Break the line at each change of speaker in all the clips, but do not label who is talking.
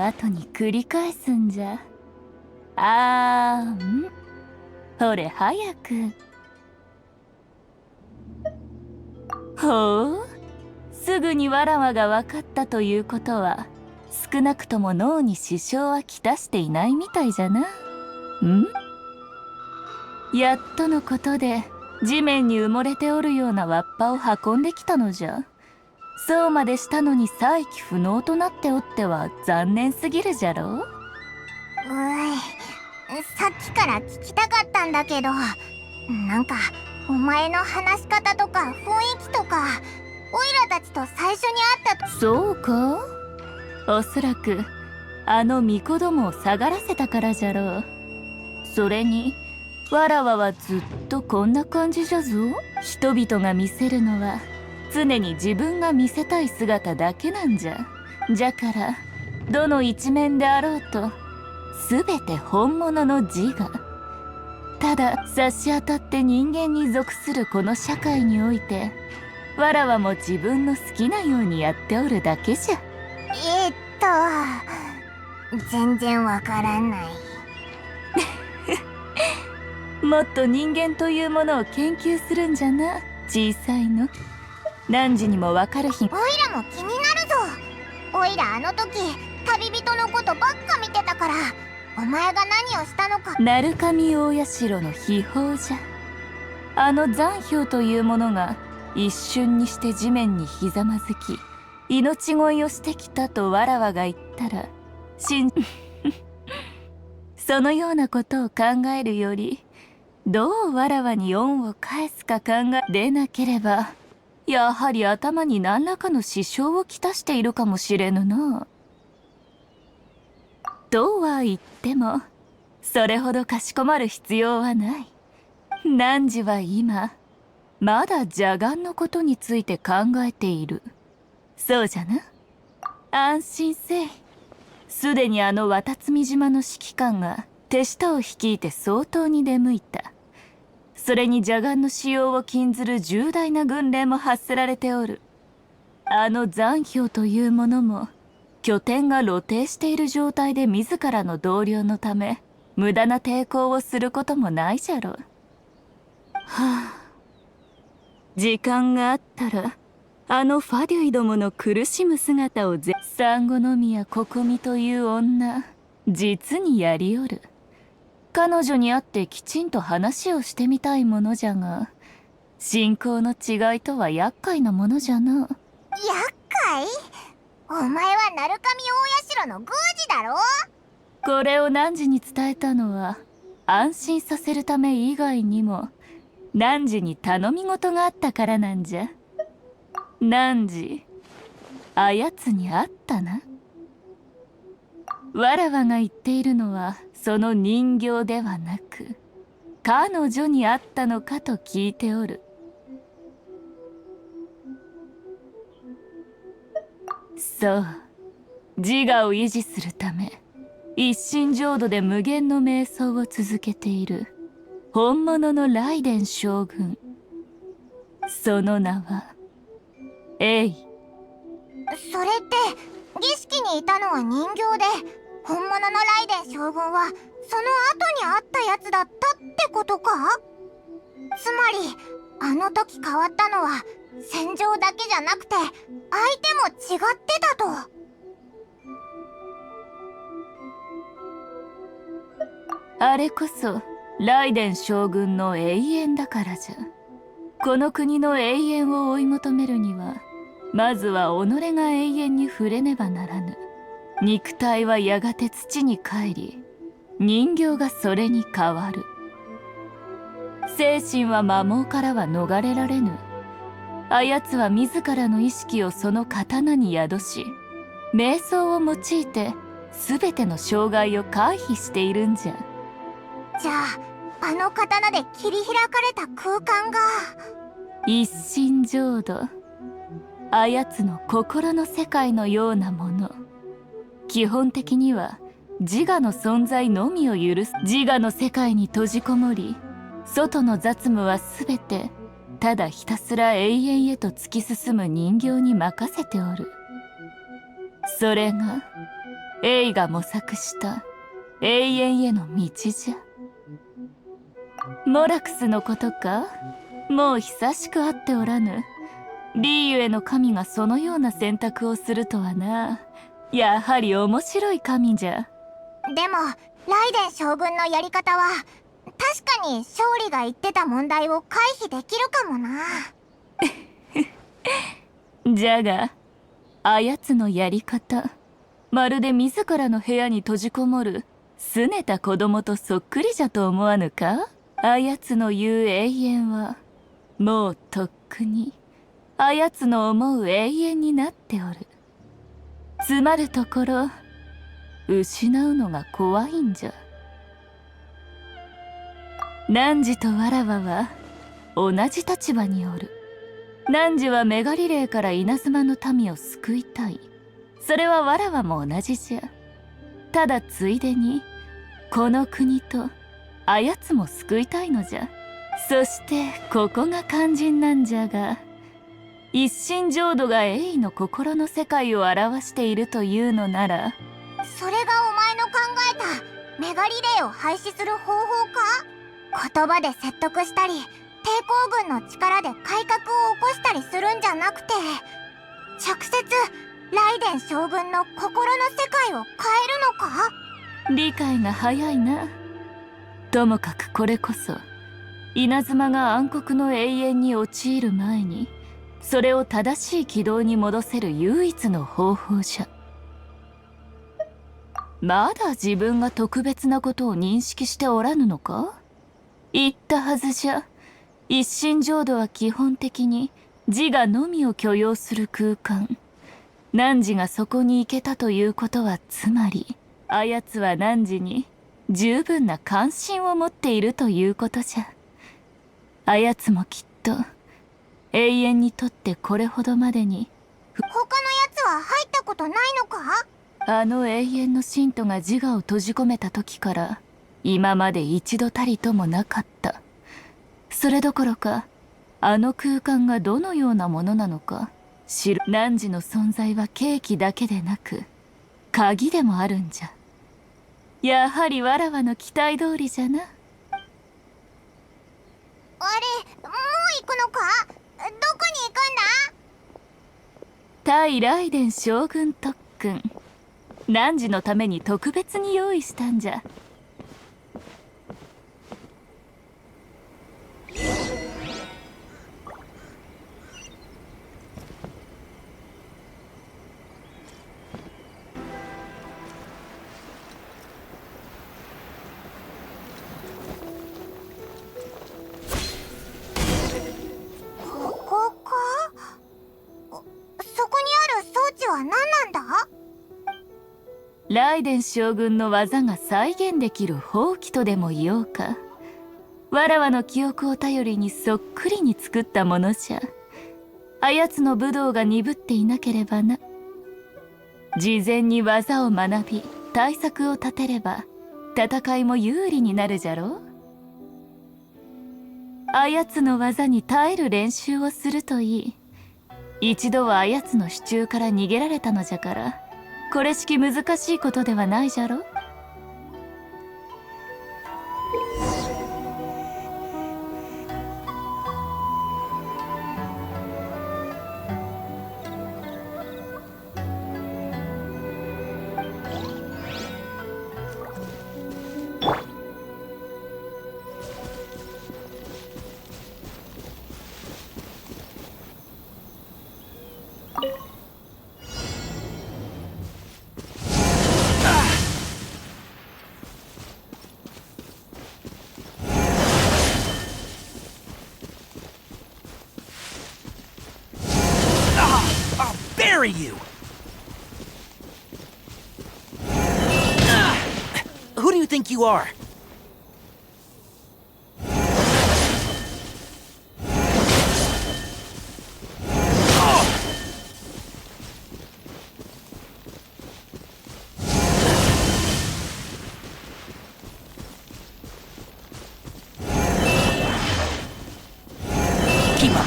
後に繰り返すんじゃ。あーん、ほれ早く。ほう、すぐにわらわが分かったということは、少なくとも脳に支障はきたしていないみたいじゃな。やっとのことで地面に埋もれておるようなわっぱを運んできたのじゃ。そうまでしたのに再起不能となっておっては残念すぎるじゃろう。
さっきから聞きたかったんだけど、なんかお前の話し方とか雰囲気とか、オイラたちと最初に会った
そうか、おそらくあの巫女どもを下がらせたからじゃろう。それにわらわはずっとこんな感じじゃぞ。人々が見せるのは常に自分が見せたい姿だけなんじゃ。じゃからどの一面であろうと全て本物の自我。ただ差し当たって人間に属するこの社会において、わらわも自分の好きなようにやっておるだけじゃ。
全然わからない。
もっと人間というものを研究するんじゃな、小さいの。何時にもわかる日。
オイラも気になるぞ。オイラあの時旅人のことばっか見てたから、お前が何をしたのか。
鳴神大社の秘宝じゃ。あの残氷というものが一瞬にして地面にひざまずき命乞いをしてきたとわらわが言ったらそのようなことを考えるより、どうわらわに恩を返すか考えでなければ、やはり頭に何らかの支障をきたしているかもしれぬな。とは言ってもそれほどかしこまる必要はない。汝は今まだ邪眼のことについて考えている。そうじゃな。安心せい。すでにあの渡積島の指揮官が手下を率いて相当に出向いた。それに邪眼の使用を禁ずる重大な軍令も発せられておる。あの残氷というものも拠点が露呈している状態で自らの同僚のため無駄な抵抗をすることもないじゃろう。はあ、時間があったらあのファデュイどもの苦しむ姿をサンゴノミヤココミという女、実にやりおる。彼女に会ってきちんと話をしてみたいものじゃが、信仰の違いとは厄介なものじゃな。
厄介？お前は鳴神大社の宮司だろ。
これを汝に伝えたのは安心させるため以外にも、汝に頼み事があったからなんじゃ。汝、あやつに会ったな。わらわが言っているのはその人形ではなく、彼女に会ったのかと聞いておる。そう、自我を維持するため一心浄土で無限の瞑想を続けている本物の雷電将軍。その名はエイ。
それって儀式にいたのは人形で、本物の雷電将軍はその後に会ったやつだったってことか？つまりあの時変わったのは戦場だけじゃなくて相手も違ってたと。
あれこそ雷電将軍の永遠だからじゃ。この国の永遠を追い求めるには、まずは己が永遠に触れねばならぬ。肉体はやがて土に帰り、人形がそれに変わる。精神は摩耗からは逃れられぬ。あやつは自らの意識をその刀に宿し、瞑想を用いて全ての障害を回避しているんじゃ。
じゃああの刀で切り開かれた空間が
一心浄土、あやつの心の世界のようなもの。基本的には自我の存在のみを許す。自我の世界に閉じこもり、外の雑務は全てただひたすら永遠へと突き進む人形に任せておる。それがエイが模索した永遠への道じゃ。モラクスのことか。もう久しく会っておらぬ。リーユへの神がそのような選択をするとはな。やはり面白い神じゃ。
でもライデン将軍のやり方は確かに勝利が言ってた問題を回避できるかもな。
じゃがあやつのやり方、まるで自らの部屋に閉じこもる拗ねた子供とそっくりじゃと思わぬか。あやつの言う永遠はもうとっくにあやつの思う永遠になっておる。つまるところ失うのが怖いんじゃ。汝とわらわは同じ立場におる。汝はメガリレーから稲妻の民を救いたい。それはわらわも同じじゃ。ただついでにこの国とあやつも救いたいのじゃ。そしてここが肝心なんじゃが、一心浄土がエイの心の世界を表しているというのなら、
それがお前の考えたメガリレーを廃止する方法か。言葉で説得したり抵抗軍の力で改革を起こしたりするんじゃなくて、直接ライデン将軍の心の世界を変えるのか。
理解が早いな。ともかくこれこそ稲妻が暗黒の永遠に陥る前にそれを正しい軌道に戻せる唯一の方法じゃ。まだ自分が特別なことを認識しておらぬのか。言ったはずじゃ。一心浄土は基本的に自我のみを許容する空間。汝がそこに行けたということは、つまりあやつは汝に十分な関心を持っているということじゃ。あやつもきっと永遠にとってこれほどまでに
他のやつは入ったことないのか。
あの永遠の信徒が自我を閉じ込めた時から今まで一度たりともなかった。それどころかあの空間がどのようなものなのか知る。汝の存在は契機だけでなく鍵でもあるんじゃ。やはりわらわの期待通りじゃな。
あれ、もう行くのか。どこに行くんだ。
対ライデン将軍特訓、汝のために特別に用意したんじゃ。
ここか。そこにある装置は何なんだ。
ライデン将軍の技が再現できる法器とでも言おうか。わらわの記憶を頼りにそっくりに作ったものじゃ。あやつの武道が鈍っていなければな。事前に技を学び対策を立てれば戦いも有利になるじゃろう。あやつの技に耐える練習をするといい。一度はあやつの手中から逃げられたのじゃから、これしき難しいことではないじゃろ。
Bury you! Who do you think you are? Keep up.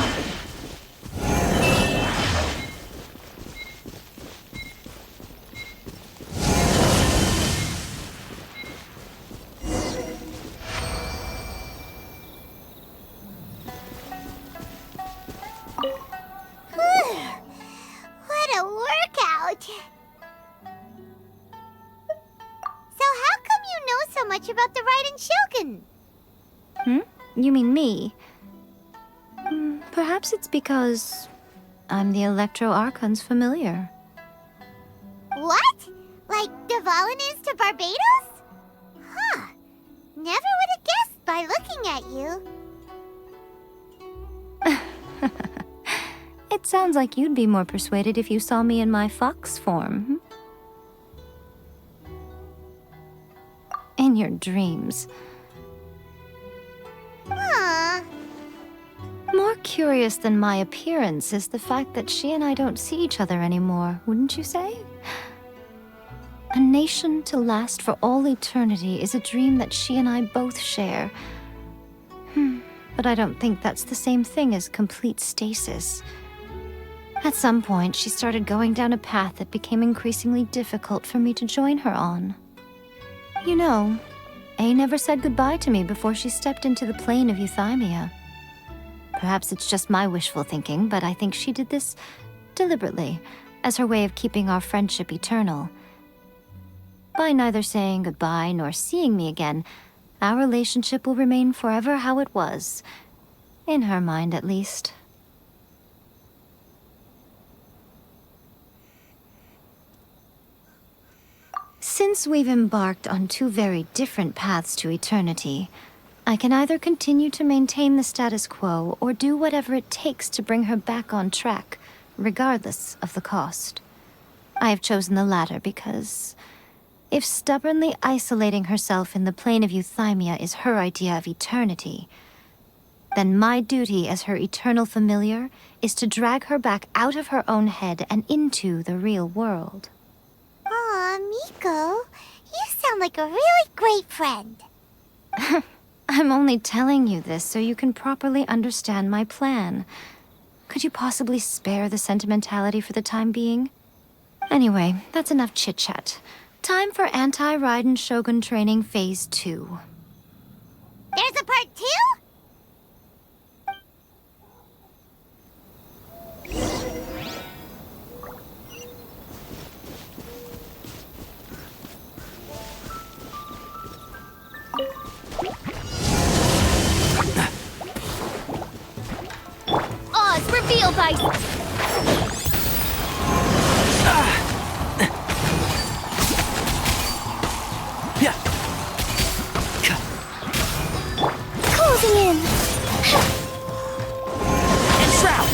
much about the Raiden Shogun?
You mean me? Perhaps it's because I'm the Electro Archon's familiar.
What? Like Dvalin is to Barbados? Huh. Never would have guessed by looking at you.
It sounds like you'd be more persuaded if you saw me in my fox form. In your dreams.
Huh.
More curious than my appearance is the fact that she and I don't see each other anymore, wouldn't you say? A nation to last for all eternity is a dream that she and I both share. But I don't think that's the same thing as complete stasis. At some point, she started going down a path that became increasingly difficult for me to join her on. You know, A never said goodbye to me before she stepped into the plane of euthymia. Perhaps it's just my wishful thinking, but I think she did this deliberately, as her way of keeping our friendship eternal. By neither saying goodbye nor seeing me again, our relationship will remain forever how it was. In her mind, at least. Since we've embarked on two very different paths to eternity, I can either continue to maintain the status quo or do whatever it takes to bring her back on track, regardless of the cost. I have chosen the latter because if stubbornly isolating herself in the plane of euthymia is her idea of eternity, then my duty as her eternal familiar is to drag her back out of her own head and into the real world.
Aw, Miko, you sound like a really great friend.
I'm only telling you this so you can properly understand my plan. Could you possibly spare the sentimentality for the time being? Anyway, that's enough chit-chat. Time for Anti-Raiden Shogun Training Phase 2.
There's a part 2?
Oz revealed by...
Closing in.
And Shroud!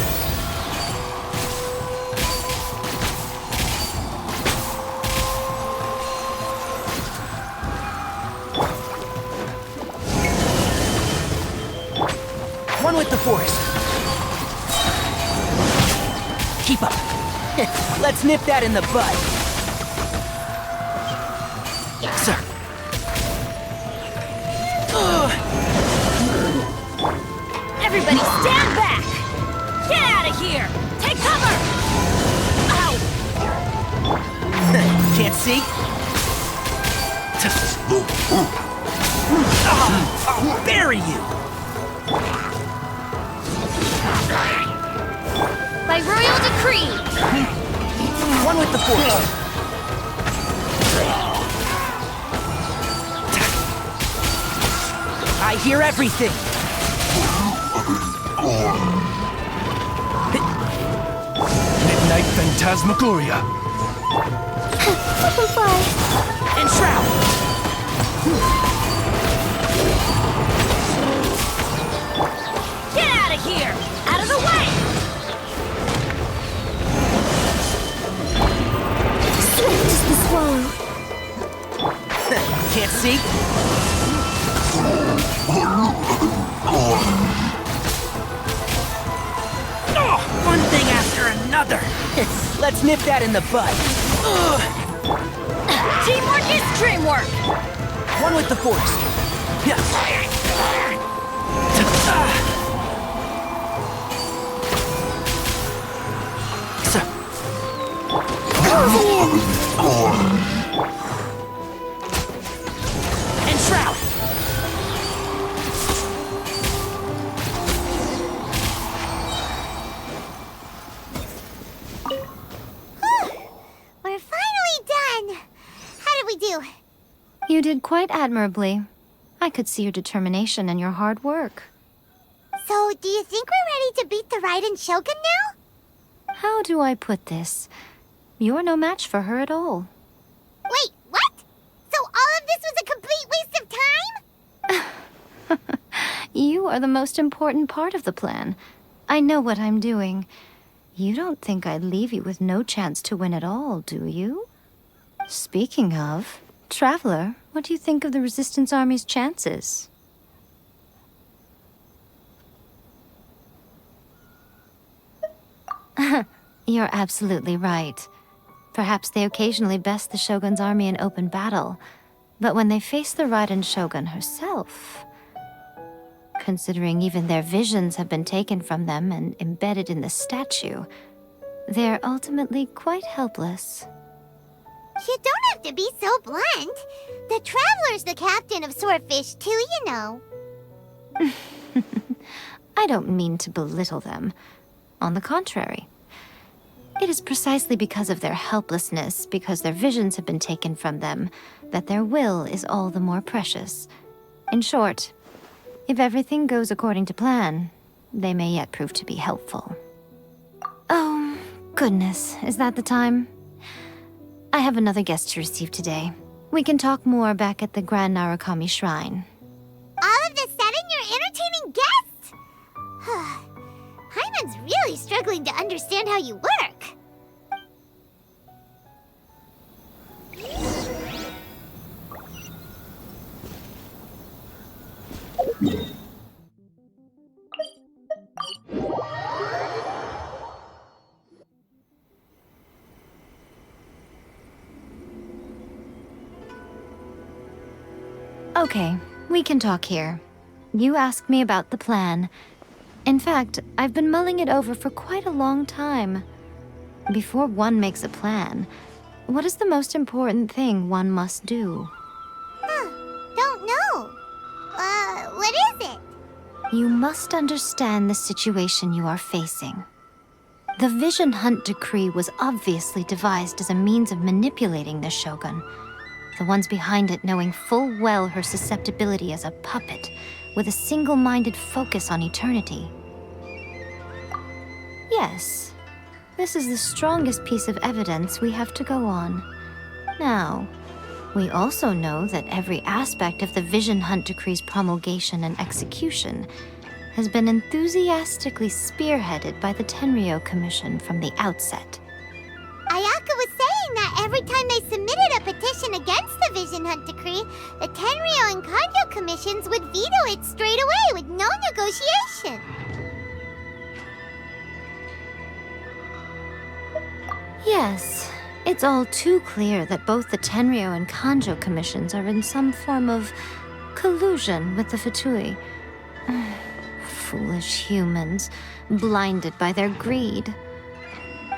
One with the Force. Keep up. Let's nip that in the bud. Sir.
Everybody stand back! Get out of here! Take cover! Ow!
Can't see? I'll bury you!
By royal decree!
One with the Force. I hear everything.
Midnight Phantasmagoria.
And Shroud.
Get out of here! Out of the way!
Swift as the swallow.
Can't see? Oh, one thing after another. Let's nip that in the bud.
Teamwork is dreamwork!
One with the Force. And Shroud.
We're finally done. How did we do?
You did quite admirably. I could see your determination and your hard work.
So, do you think we're ready to beat the Raiden Shogun now?
How do I put this? You're no match for her at all.
Wait, what? So all of this was a complete waste of time?
You are the most important part of the plan. I know what I'm doing. You don't think I'd leave you with no chance to win at all, do you? Speaking of, Traveler, what do you think of the Resistance Army's chances? You're absolutely right. Perhaps they occasionally best the Shogun's army in open battle, but when they face the Raiden Shogun herself... Considering even their visions have been taken from them and embedded in the statue, they're ultimately quite helpless.
You don't have to be so blunt. The Traveler's the captain of Swordfish too, you know.
I don't mean to belittle them. On the contrary. It is precisely because of their helplessness, because their visions have been taken from them, that their will is all the more precious. In short, if everything goes according to plan, they may yet prove to be helpful. Oh, goodness, is that the time? I have another guest to receive today. We can talk more back at the Grand Narukami Shrine.
All of this sudden, you're entertaining guests? Hyman's really struggling to understand how you work.
Okay, we can talk here. You asked me about the plan. In fact, I've been mulling it over for quite a long time. Before one makes a plan, what is the most important thing one must do?
Don't know. What is it?
You must understand the situation you are facing. The Vision Hunt Decree was obviously devised as a means of manipulating the Shogun, the ones behind it knowing full well her susceptibility as a puppet, with a single-minded focus on eternity. Yes, this is the strongest piece of evidence we have to go on. Now, we also know that every aspect of the Vision Hunt Decree's promulgation and execution has been enthusiastically spearheaded by the Tenryou Commission from the outset.
Ayaka was saying that every time they submitted a petition against the Vision Hunt Decree, the Tenryou and Kanjo commissions would veto it straight away with no negotiation.
Yes, it's all too clear that both the Tenryou and Kanjo commissions are in some form of collusion with the Fatui. Foolish humans, blinded by their greed.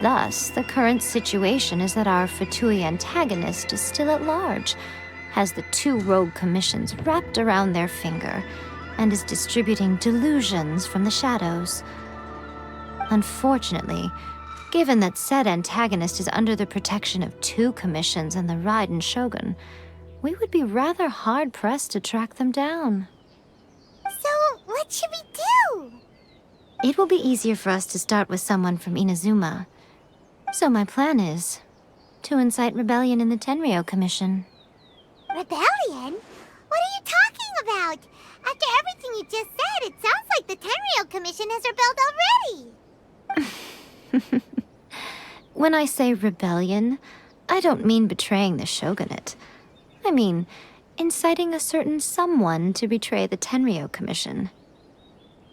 Thus, the current situation is that our Fatui antagonist is still at large, has the two rogue commissions wrapped around their finger, and is distributing delusions from the shadows. Unfortunately, given that said antagonist is under the protection of two commissions and the Raiden Shogun, we would be rather hard-pressed to track them down.
So, what should we do?
It will be easier for us to start with someone from Inazuma. So my plan is to incite rebellion in the Tenryou Commission.
Rebellion? What are you talking about? After everything you just said, it sounds like the Tenryou Commission has rebelled already.
When I say rebellion, I don't mean betraying the shogunate. I mean inciting a certain someone to betray the Tenryou Commission.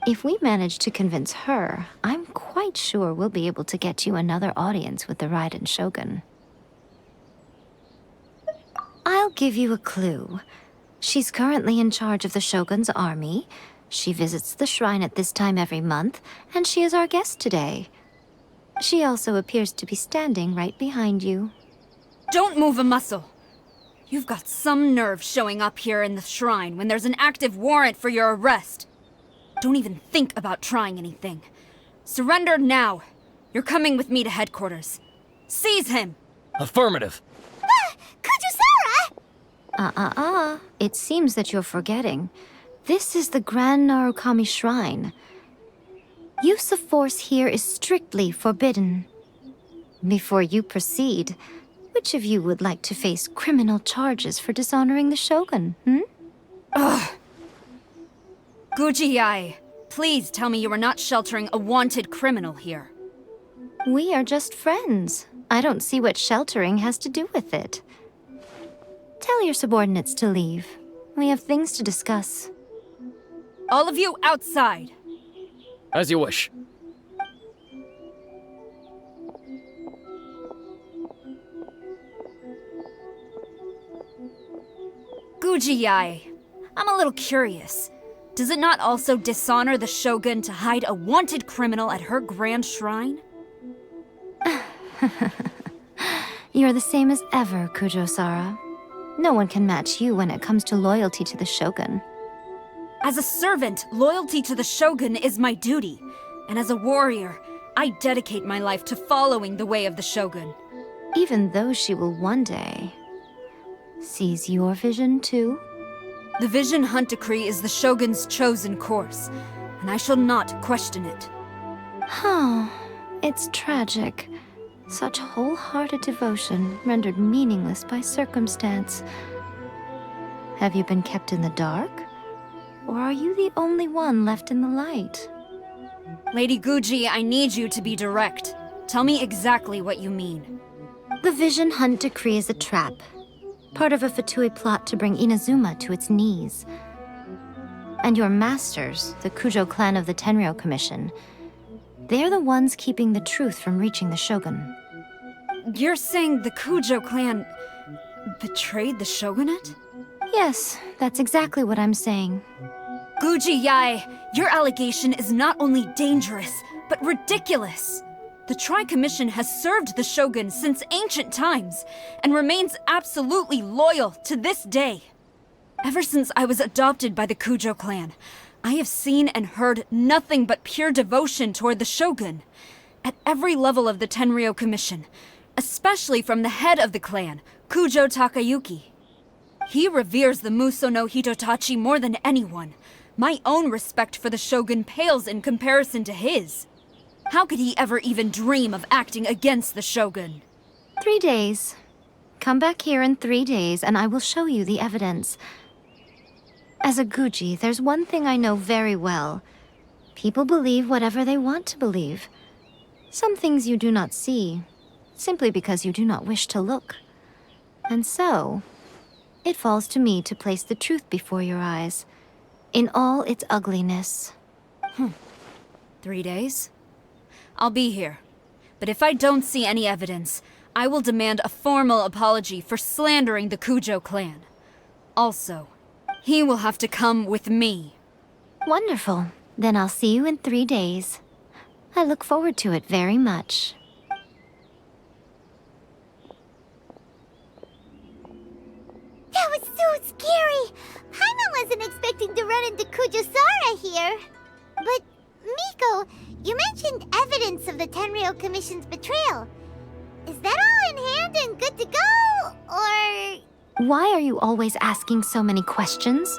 If we manage to convince her, I'm quite sure we'll be able to get you another audience with the Raiden Shogun. I'll give you a clue. She's currently in charge of the Shogun's army. She visits the shrine at this time every month, and she is our guest today. She also appears to be standing right behind you.
Don't move a muscle. You've got some nerve showing up here in the shrine when there's an active warrant for your arrest. Don't even think about trying anything. Surrender now. You're coming with me to headquarters. Seize him!
Affirmative.
Kujusara!
It seems that you're forgetting. This is the Grand Narukami Shrine. Use of force here is strictly forbidden. Before you proceed, which of you would like to face criminal charges for dishonoring the Shogun,
Guji-ai, please tell me you are not sheltering a wanted criminal here.
We are just friends. I don't see what sheltering has to do with it. Tell your subordinates to leave. We have things to discuss.
All of you outside!
As you wish.
Guji-ai, I'm a little curious. Does it not also dishonor the Shogun to hide a wanted criminal at her grand shrine?
You're the same as ever, Kujo-sara. No one can match you when it comes to loyalty to the Shogun.
As a servant, loyalty to the Shogun is my duty. And as a warrior, I dedicate my life to following the way of the Shogun.
Even though she will one day seize your vision too?
The Vision Hunt Decree is the Shogun's chosen course, and I shall not question it.
It's tragic. Such wholehearted devotion rendered meaningless by circumstance. Have you been kept in the dark? Or are you the only one left in the light?
Lady Guji, I need you to be direct. Tell me exactly what you mean.
The Vision Hunt Decree is a trap. Part of a Fatui plot to bring Inazuma to its knees. And your masters, the Kujo clan of the Tenryou Commission, they're the ones keeping the truth from reaching the Shogun.
You're saying the Kujo clan betrayed the shogunate?
Yes, that's exactly what I'm saying.
Guji-ai, your allegation is not only dangerous, but ridiculous. The Tri-Commission has served the Shogun since ancient times, and remains absolutely loyal to this day. Ever since I was adopted by the Kujo clan, I have seen and heard nothing but pure devotion toward the Shogun. At every level of the Tenryou Commission, especially from the head of the clan, Kujo Takayuki. He reveres the Muso no Hitotachi more than anyone. My own respect for the Shogun pales in comparison to his. How could he ever even dream of acting against the Shogun?
3 days. Come back here in 3 days and I will show you the evidence. As a Guji, there's one thing I know very well. People believe whatever they want to believe. Some things you do not see, simply because you do not wish to look. And so, it falls to me to place the truth before your eyes, in all its ugliness.
3 days? I'll be here. But if I don't see any evidence, I will demand a formal apology for slandering the Kujo clan. Also, he will have to come with me.
Wonderful. Then I'll see you in 3 days. I look forward to it very much.
That was so scary! Paimon wasn't expecting to run into Kujo-sara here. But, Miko, you mentioned evidence of the Tenryou Commission's betrayal. Is that all in hand and good to go, or...?
Why are you always asking so many questions?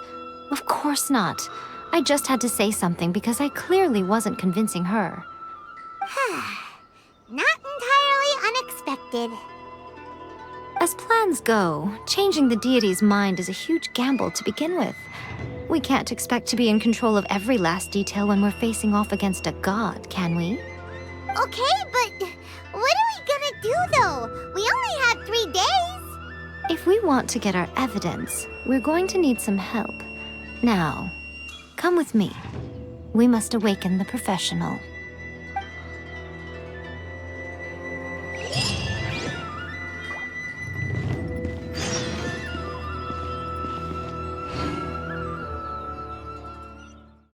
Of course not. I just had to say something because I clearly wasn't convincing her.
Not entirely unexpected.
As plans go, changing the deity's mind is a huge gamble to begin with. We can't expect to be in control of every last detail when we're facing off against a god, can we?
Okay, but what are we gonna do, though? We only have 3 days.
If we want to get our evidence, we're going to need some help. Now, come with me. We must awaken the professional.